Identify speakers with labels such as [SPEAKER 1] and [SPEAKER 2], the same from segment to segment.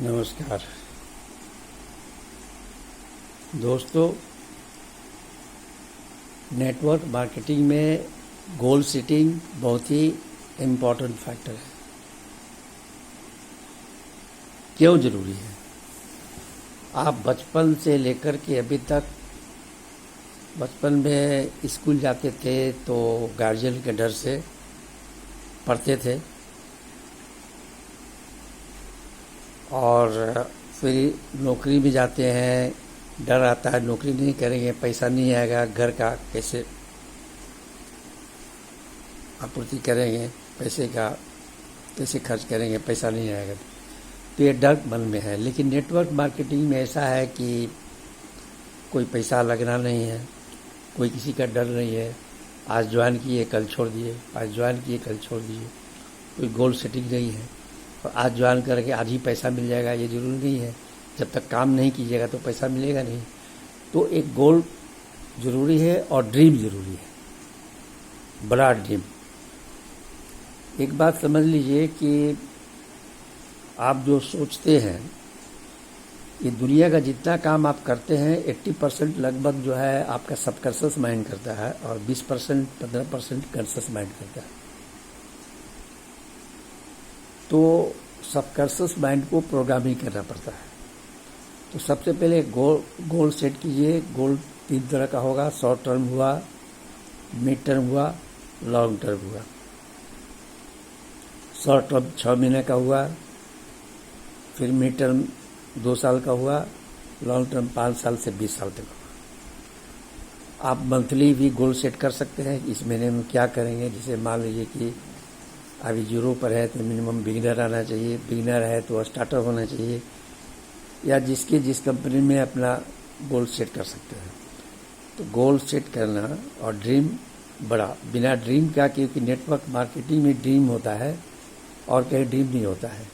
[SPEAKER 1] नमस्कार दोस्तों। Network marketing में गोल सेटिंग बहुत ही इम्पोर्टेंट फैक्टर है। क्यों ज़रूरी है? आप बचपन से लेकर के अभी तक, बचपन में स्कूल जाते थे तो गार्जियन के डर से पढ़ते थे, और फिर नौकरी भी जाते हैं, डर आता है नौकरी नहीं करेंगे, पैसा नहीं आएगा, घर का कैसे आपूर्ति करेंगे, पैसे का कैसे खर्च करेंगे, पैसा नहीं आएगा, तो ये डर मन में है। लेकिन नेटवर्क मार्केटिंग में ऐसा है कि कोई पैसा लगना नहीं है, कोई किसी का डर नहीं है। आज ज्वाइन किए कल छोड़ दिए, आज ज्वाइन किए कल छोड़ दिए, कोई गोल सेटिंग नहीं है। और आज ज्वाइन करके आज ही पैसा मिल जाएगा ये ज़रूरी नहीं है। जब तक काम नहीं कीजिएगा तो पैसा मिलेगा नहीं। तो एक गोल ज़रूरी है और ड्रीम ज़रूरी है, बड़ा ड्रीम। एक बात समझ लीजिए कि आप जो सोचते हैं, ये दुनिया का जितना काम आप करते हैं 80% लगभग जो है आपका सबकॉन्शियस माइंड करता है, और 20% 15% कॉन्शियस माइंड करता है। तो सबकॉन्शियस माइंड को प्रोग्रामिंग करना पड़ता है। तो सबसे पहले गोल सेट कीजिए। गोल 3 तरह का होगा: शॉर्ट टर्म हुआ, मिड टर्म हुआ, लॉन्ग टर्म हुआ। शॉर्ट टर्म 6 महीने का हुआ, फिर मिड टर्म 2 साल का हुआ, लॉन्ग टर्म 5 साल से 20 साल तक हुआ। आप मंथली भी गोल सेट कर सकते हैं, इस महीने में क्या करेंगे। जैसे मान लीजिए कि अभी 0 पर है तो मिनिमम बिगिनर आना चाहिए, बिगिनर है तो स्टार्टर होना चाहिए, या जिस कंपनी में अपना गोल सेट कर सकते हैं। तो गोल सेट करना और ड्रीम बड़ा, बिना ड्रीम का, क्योंकि नेटवर्क मार्केटिंग में ड्रीम होता है और कहीं ड्रीम नहीं होता है।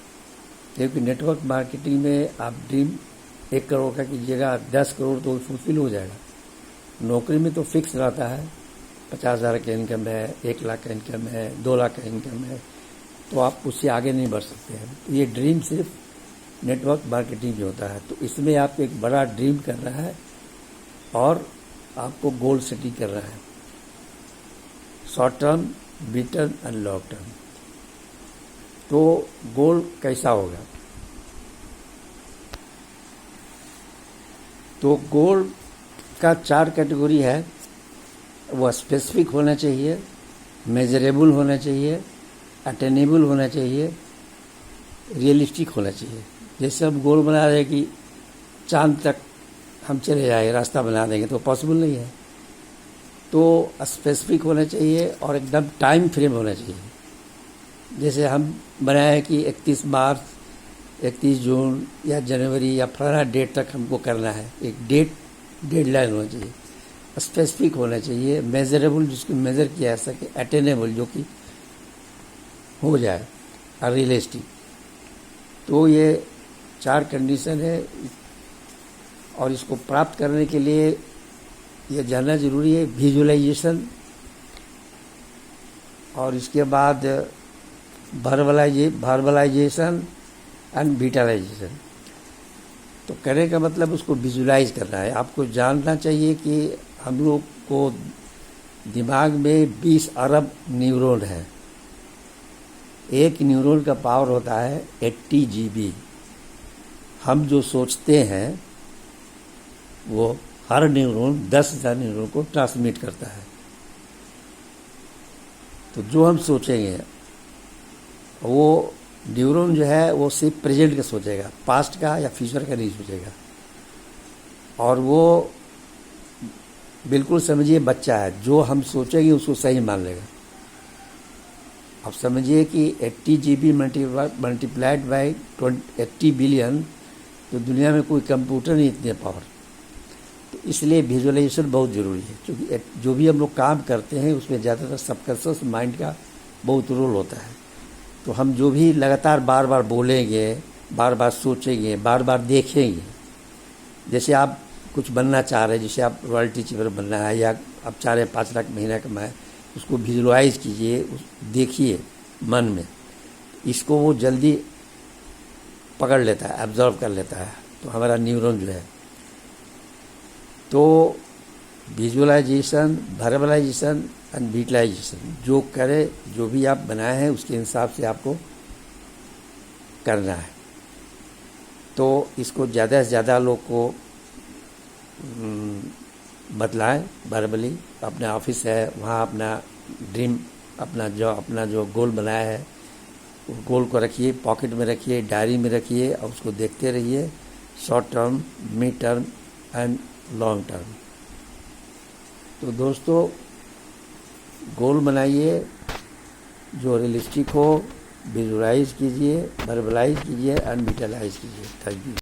[SPEAKER 1] क्योंकि नेटवर्क मार्केटिंग में आप ड्रीम 1 करोड़ का कीजिएगा, 10 करोड़ तो फुलफिल हो जाएगा। नौकरी में तो फिक्स रहता है, 50,000 का इनकम है, 1 लाख का इनकम है, 2 लाख का इनकम है, तो आप उससे आगे नहीं बढ़ सकते हैं। तो ये ड्रीम सिर्फ नेटवर्क मार्केटिंग में होता है। तो इसमें आपको एक बड़ा ड्रीम करना है और आपको गोल सेटिंग करना है, short term, mid term and long term. तो गोल कैसा होगा? तो गोल का 4 कैटेगरी है। वो स्पेसिफिक होना चाहिए, मेजरेबल होना चाहिए, अटेनेबल होना चाहिए, रियलिस्टिक होना चाहिए। जैसे हम गोल बना रहे कि चांद तक हम चले जाए, रास्ता बना देंगे, तो पॉसिबल नहीं है। तो स्पेसिफिक होना चाहिए और एकदम टाइम फ्रेम होना चाहिए। जैसे हम बनाए कि 31 मार्च, 31 जून या जनवरी या फलाना डेट तक हमको करना है, एक डेडलाइन होना चाहिए। स्पेसिफिक होना चाहिए, मेजरेबल जिसको मेज़र किया जा सके, अटेनेबल जो कि हो जाए, और रियलिस्टिक। तो ये 4 कंडीशन है, और इसको प्राप्त करने के लिए ये जानना ज़रूरी है विजुअलाइजेशन, और इसके बाद वर्बलाइजेशन एंड विजुअलाइजेशन। तो कहने का मतलब उसको विजुलाइज करना है। आपको जानना चाहिए कि हम लोग को दिमाग में 20 अरब न्यूरॉन है। एक न्यूरॉन का पावर होता है 80 GB। हम जो सोचते हैं वो हर न्यूरॉन 10,000 न्यूरॉन को ट्रांसमिट करता है। तो जो हम सोचेंगे वो न्यूरॉन जो है वो सिर्फ प्रेजेंट का सोचेगा, पास्ट का या फ्यूचर का नहीं सोचेगा। और वो बिल्कुल समझिए बच्चा है, जो हम सोचेंगे उसको सही मान लेगा। अब समझिए कि 80 GB मल्टीप्लाइड बाई 80 बिलियन, तो दुनिया में कोई कंप्यूटर नहीं इतने पावर। तो इसलिए विजुअलाइजेशन बहुत ज़रूरी है, क्योंकि जो भी हम लोग काम करते हैं उसमें ज़्यादातर सबकॉन्शियस माइंड का बहुत रोल होता है। तो हम जो भी लगातार बार बार बोलेंगे, बार बार सोचेंगे, बार बार देखेंगे। जैसे आप कुछ बनना चाह रहे हैं, जैसे आप रॉयल्टी चीफर बनना है, या आप चाह रहे हैं 5 लाख महीना कमाए, उसको विजुअलाइज कीजिए, देखिए मन में। इसको वो जल्दी पकड़ लेता है, एब्जॉर्व कर लेता है, तो हमारा न्यूरॉन जो है। तो विजुअलाइजेशन, वर्बलाइजेशन एंड विजुअलाइजेशन जो करे, जो भी आप बनाए हैं उसके हिसाब से आपको करना है। तो इसको ज़्यादा से ज़्यादा लोग को बतलाएं वर्बली। अपना ऑफिस है वहाँ अपना ड्रीम, अपना जो गोल बनाया है उस गोल को रखिए, पॉकेट में रखिए, डायरी में रखिए और उसको देखते रहिए, short term, mid term and long term. तो दोस्तों गोल बनाइए जो रियलिस्टिक हो, विजुअलाइज कीजिए, वर्बलाइज कीजिए एंड विजुअलाइज कीजिए। Thank you.